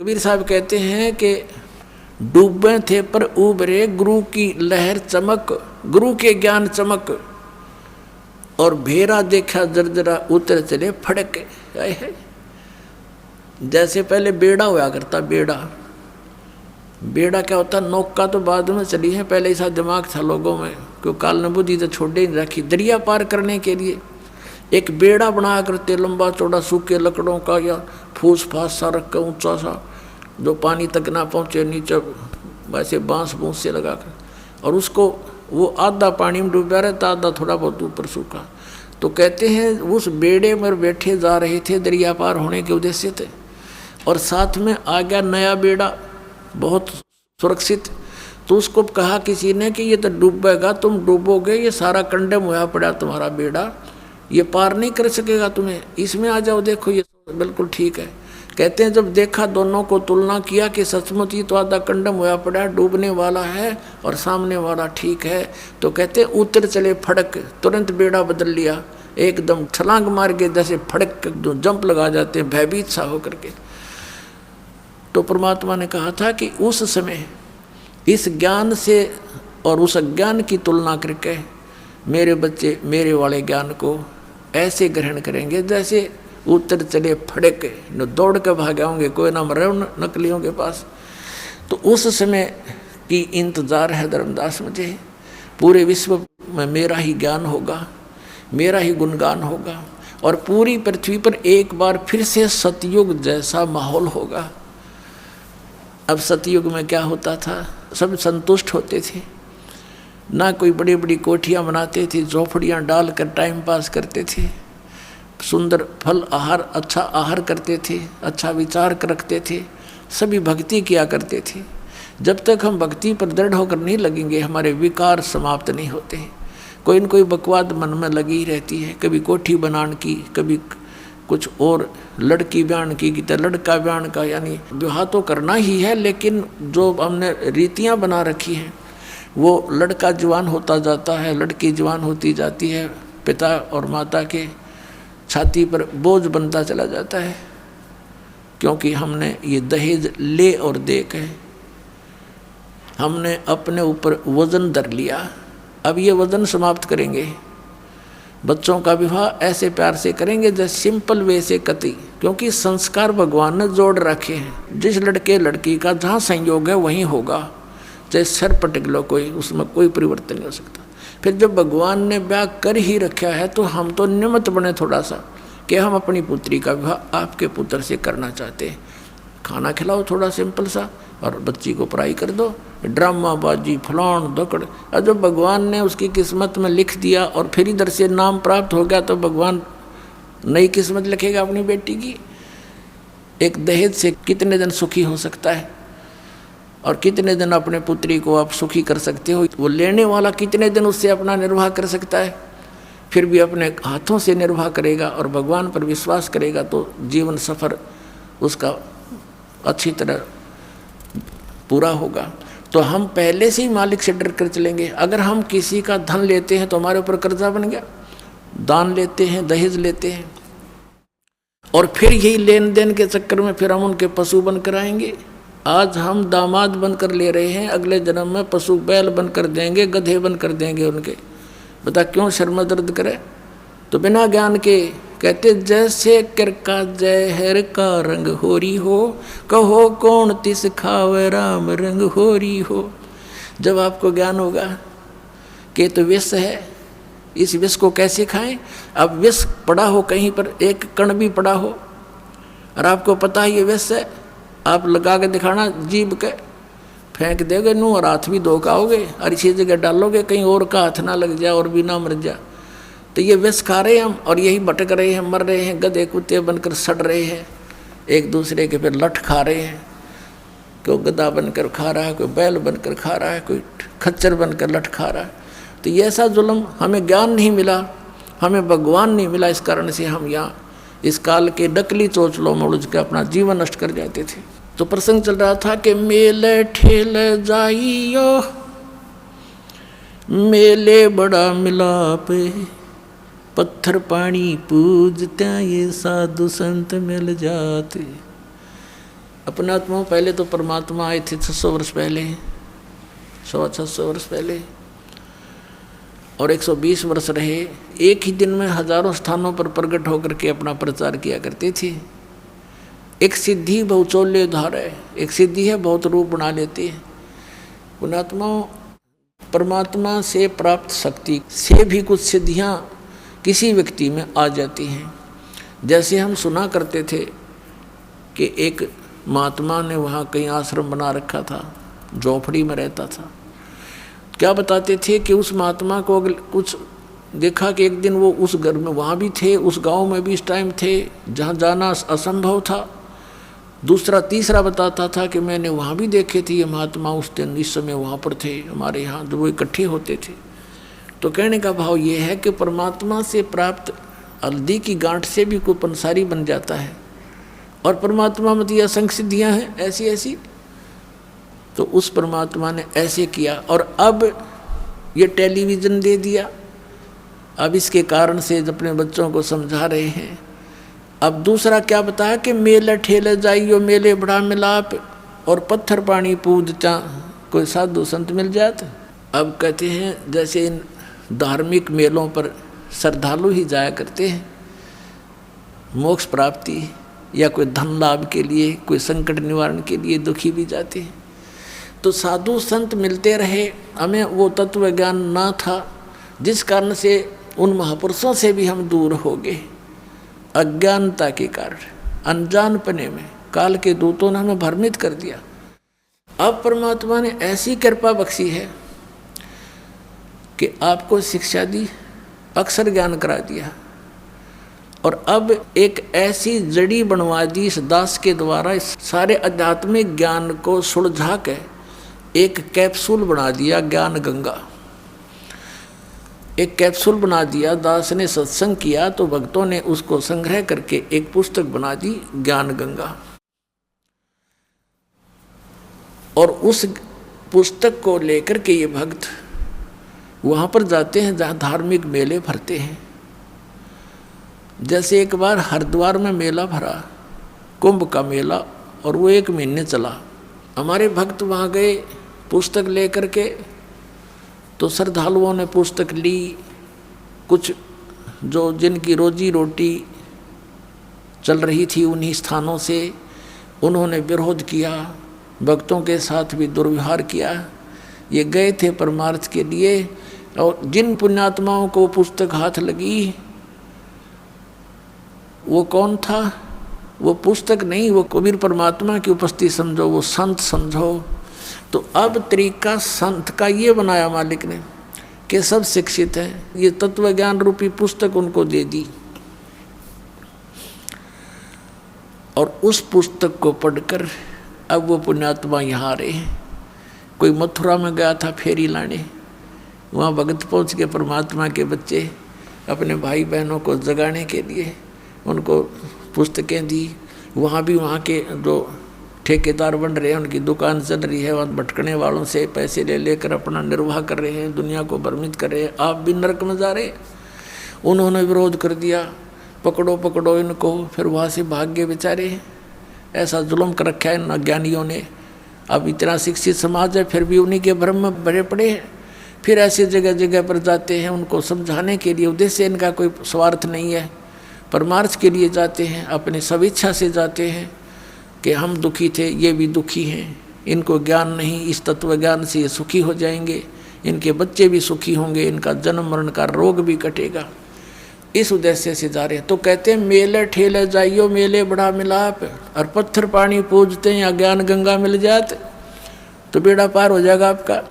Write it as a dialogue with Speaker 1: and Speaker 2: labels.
Speaker 1: कबीर साहब कहते हैं कि डूबे थे पर उभरे गुरु की लहर चमक, गुरु के ज्ञान चमक, और भेरा देखा जर्जरा उतर चले फड़क। जैसे पहले बेड़ा हुआ करता, बेड़ा क्या होता, नौका तो बाद में चली है, पहले ऐसा दिमाग था लोगों में, क्योंकि काल ने बुद्धि तो छोड़ ही नहीं रखी। दरिया पार करने के लिए एक बेड़ा बनाया करते, लंबा चौड़ा, सूखे लकड़ों का या फूस फास सा रख कर, ऊंचा सा, जो पानी तक ना पहुँचे, नीचे वैसे बांस बूंस से लगा कर, और उसको वो आधा पानी में डूबा रहता, आधा थोड़ा बहुत ऊपर सूखा। तो कहते हैं उस बेड़े में बैठे जा रहे थे दरिया पार होने के उद्देश्य थे, और साथ में आ गया नया बेड़ा बहुत सुरक्षित। तो उसको कहा किसी ने कि ये तो डूबेगा, तुम डूबोगे, ये सारा कंडम हुआ पड़ा तुम्हारा बेड़ा, ये पार नहीं कर सकेगा तुम्हें, इसमें आ जाओ, देखो ये बिल्कुल ठीक है। कहते हैं जब देखा, दोनों को तुलना किया कि सचमुच ही तो आधा कंडम हुआ पड़ा, डूबने वाला है और सामने वाला ठीक है, तो कहते उतर चले फड़क, तुरंत बेड़ा बदल लिया, एकदम छलांग मार के जैसे फड़क जो जंप लगा जाते हैं भयभीत सा होकर के। तो परमात्मा ने कहा था कि उस समय इस ज्ञान से और उस अज्ञान की तुलना करके मेरे बच्चे मेरे वाले ज्ञान को ऐसे ग्रहण करेंगे जैसे उतर चले फड़क, न दौड़ के भागे होंगे, कोई ना मरे नकलियों के पास। तो उस समय की इंतज़ार है धर्मदास मुझे, पूरे विश्व में मेरा ही ज्ञान होगा, मेरा ही गुणगान होगा, और पूरी पृथ्वी पर एक बार फिर से सतयुग जैसा माहौल होगा। अब सतयुग में क्या होता था, सब संतुष्ट होते थे, ना कोई बड़ी बड़ी कोठियाँ बनाते थे, झोपड़ियाँ डाल कर टाइम पास करते थे, सुंदर फल आहार, अच्छा आहार करते थे, अच्छा विचार रखते थे, सभी भक्ति किया करते थे। जब तक हम भक्ति पर दृढ़ होकर नहीं लगेंगे, हमारे विकार समाप्त नहीं होते। कोई न कोई बकवाद मन में लगी रहती है, कभी कोठी बनाने की, कभी कुछ और, लड़की ब्यान की तो लड़का ब्यान का, यानी विवाह तो करना ही है, लेकिन जो हमने रीतियाँ बना रखी हैं वो लड़का जवान होता जाता है, लड़की जवान होती जाती है, पिता और माता के छाती पर बोझ बनता चला जाता है, क्योंकि हमने ये दहेज ले और दे के हमने अपने ऊपर वजन धर लिया। अब ये वजन समाप्त करेंगे, बच्चों का विवाह ऐसे प्यार से करेंगे जैसे सिंपल वे से कति, क्योंकि संस्कार भगवान ने जोड़ रखे हैं। जिस लड़के लड़की का जहाँ संयोग है वहीं होगा, चाहे सर पटक लो कोई, उसमें कोई परिवर्तन नहीं हो सकता। फिर जब भगवान ने ब्याह कर ही रखा है तो हम तो निमित्त बने थोड़ा सा, कि हम अपनी पुत्री का विवाह आपके पुत्र से करना चाहते हैं, खाना खिलाओ थोड़ा सिंपल सा, और बच्ची को पढ़ाई कर दो, ड्रामाबाजी फलान दकड़। और जब भगवान ने उसकी किस्मत में लिख दिया और फिर इधर से नाम प्राप्त हो गया, तो भगवान नई किस्मत लिखेगा अपनी बेटी की। एक दहेज से कितने दिन सुखी हो सकता है, और कितने दिन अपने पुत्री को आप सुखी कर सकते हो, वो लेने वाला कितने दिन उससे अपना निर्वाह कर सकता है। फिर भी अपने हाथों से निर्वाह करेगा और भगवान पर विश्वास करेगा तो जीवन सफ़र उसका अच्छी तरह पूरा होगा। तो हम पहले से ही मालिक से डर कर चलेंगे। अगर हम किसी का धन लेते हैं तो हमारे ऊपर कर्जा बन गया, दान लेते हैं, दहेज लेते हैं, और फिर यही लेन देन के चक्कर में फिर हम उनके पशु बन कर आएंगे। आज हम दामाद बनकर ले रहे हैं, अगले जन्म में पशु बैल बनकर देंगे, गधे बनकर देंगे उनके। बता क्यों शर्म दर्द करे। तो बिना ज्ञान के कहते जैसे करका जहर का रंग होरी हो, कहो कौन तिस खावे राम रंग होरी हो। जब आपको ज्ञान होगा कि तो विष है, इस विष को कैसे खाएं। अब विष पड़ा हो कहीं पर, एक कण भी पड़ा हो और आपको पता है ये विष है, आप लगा के दिखाना, जीभ के फेंक देगे नू और हाथ भी धो खाओगे, और इसी जगह डालोगे कहीं और का हाथ ना लग जाए और भी ना मर जा। तो ये विष खा रहे हैं हम, और यही भटक रहे हैं, मर रहे हैं, गधे कुत्ते बनकर सड़ रहे हैं, एक दूसरे के फिर लठ खा रहे हैं। कोई गधा बनकर खा रहा है, कोई बैल बनकर खा रहा है, कोई खच्चर बनकर लठ खा रहा है। तो ये ऐसा जुल्म, हमें ज्ञान नहीं मिला, हमें भगवान नहीं मिला, इस कारण से हम यहाँ इस काल के डकली चोचलों में उलझ के अपना जीवन नष्ट कर जाते थे। तो प्रसंग चल रहा था कि मेले ठेले जाइयो, मेले बड़ा मिलाप, पत्थर पानी पूजते ये साधु संत मिल जाते। अपने आत्मा पहले तो परमात्मा आए थे 600 वर्ष पहले, 650 वर्ष पहले, और 120 वर्ष रहे। एक ही दिन में हजारों स्थानों पर प्रकट होकर के अपना प्रचार किया करते थे। एक सिद्धि बहुचोल्य धार है, एक सिद्धि है बहुत रूप बना लेती है। पुणात्मा परमात्मा से प्राप्त शक्ति से भी कुछ सिद्धियां किसी व्यक्ति में आ जाती हैं। जैसे हम सुना करते थे कि एक महात्मा ने वहाँ कहीं आश्रम बना रखा था, झोपड़ी में रहता था। क्या बताते थे कि उस महात्मा को कुछ देखा कि एक दिन वो उस घर में वहाँ भी थे, उस गांव में भी इस टाइम थे जहाँ जाना असंभव था। दूसरा तीसरा बताता था कि मैंने वहाँ भी देखे थे ये महात्मा उस दिन इस समय वहाँ पर थे, हमारे यहाँ जब वो इकट्ठे होते थे। तो कहने का भाव ये है कि परमात्मा से प्राप्त हल्दी की गांठ से भी कोई पंसारी बन जाता है, और परमात्मा में तो असंख्य सिद्धियाँ हैं ऐसी ऐसी। तो उस परमात्मा ने ऐसे किया, और अब ये टेलीविज़न दे दिया। अब इसके कारण से अपने बच्चों को समझा रहे हैं। अब दूसरा क्या बताया कि मेले ठेले जाइयो मेले बड़ा मिलाप, और पत्थर पानी पूजता कोई साधु संत मिल जाते। अब कहते हैं जैसे इन धार्मिक मेलों पर श्रद्धालु ही जाया करते हैं मोक्ष प्राप्ति या कोई धन लाभ के लिए, कोई संकट निवारण के लिए दुखी भी जाते हैं। तो साधु संत मिलते रहे, हमें वो तत्व ज्ञान ना था, जिस कारण से उन महापुरुषों से भी हम दूर हो गए। अज्ञानता के कारण, अनजानपने में काल के दूतों ने हमें भ्रमित कर दिया। अब परमात्मा ने ऐसी कृपा बख्शी है कि आपको शिक्षा दी, अक्षर ज्ञान करा दिया, और अब एक ऐसी जड़ी बनवा दी इस दास के द्वारा, इस सारे आध्यात्मिक ज्ञान को सुलझा के एक कैप्सूल बना दिया, ज्ञान गंगा। एक कैप्सूल बना दिया। दास ने सत्संग किया तो भक्तों ने उसको संग्रह करके एक पुस्तक बना दी, ज्ञान गंगा। और उस पुस्तक को लेकर के ये भक्त वहाँ पर जाते हैं जहाँ धार्मिक मेले भरते हैं। जैसे एक बार हरिद्वार में मेला भरा, कुंभ का मेला, और वो 1 महीने चला। हमारे भक्त वहाँ गए पुस्तक लेकर के, तो श्रद्धालुओं ने पुस्तक ली। कुछ जो जिनकी रोजी रोटी चल रही थी उन्हीं स्थानों से, उन्होंने विरोध किया, भक्तों के साथ भी दुर्व्यवहार किया। ये गए थे परमार्थ के लिए, और जिन पुण्यात्माओं को पुस्तक हाथ लगी वो कौन था? वो पुस्तक नहीं, वो कबीर परमात्मा की उपस्थिति समझो, वो संत समझो। तो अब तरीका संत का ये बनाया मालिक ने कि सब शिक्षित हैं, ये तत्व ज्ञान रूपी पुस्तक उनको दे दी, और उस पुस्तक को पढ़कर अब वो पुण्यात्मा यहाँ आ रहे हैं। कोई मथुरा में गया था फेरी लाने, वहाँ भगत पहुँच के परमात्मा के बच्चे अपने भाई बहनों को जगाने के लिए उनको पुस्तकें दी। वहाँ भी वहाँ के जो ठेकेदार बन रहे हैं, उनकी दुकान चल रही है, वहाँ भटकने वालों से पैसे ले लेकर अपना निर्वाह कर रहे हैं, दुनिया को भ्रमित कर रहे हैं। आप भी नरक में जा रहे। उन्होंने विरोध कर दिया, पकड़ो पकड़ो इनको। फिर वहाँ से भाग गए बेचारे। ऐसा जुल्म कर रखा है इन अज्ञानियों ने। अब इतना शिक्षित समाज है फिर भी उन्हीं के भ्रम में भरे पड़े हैं। फिर ऐसे जगह जगह पर जाते हैं उनको समझाने के लिए। उद्देश्य इनका कोई स्वार्थ नहीं है, परमार्थ के लिए जाते हैं, अपने स्वेच्छा से जाते हैं कि हम दुखी थे, ये भी दुखी हैं, इनको ज्ञान नहीं, इस तत्व ज्ञान से ये सुखी हो जाएंगे, इनके बच्चे भी सुखी होंगे, इनका जन्म मरण का रोग भी कटेगा। इस उद्देश्य से जा रहे हैं। तो कहते हैं मेले ठेले जाइयो मेले बड़ा मिलाप, और पत्थर पानी पूजते हैं या ज्ञान गंगा मिल जाते तो बेड़ा पार हो जाएगा आपका।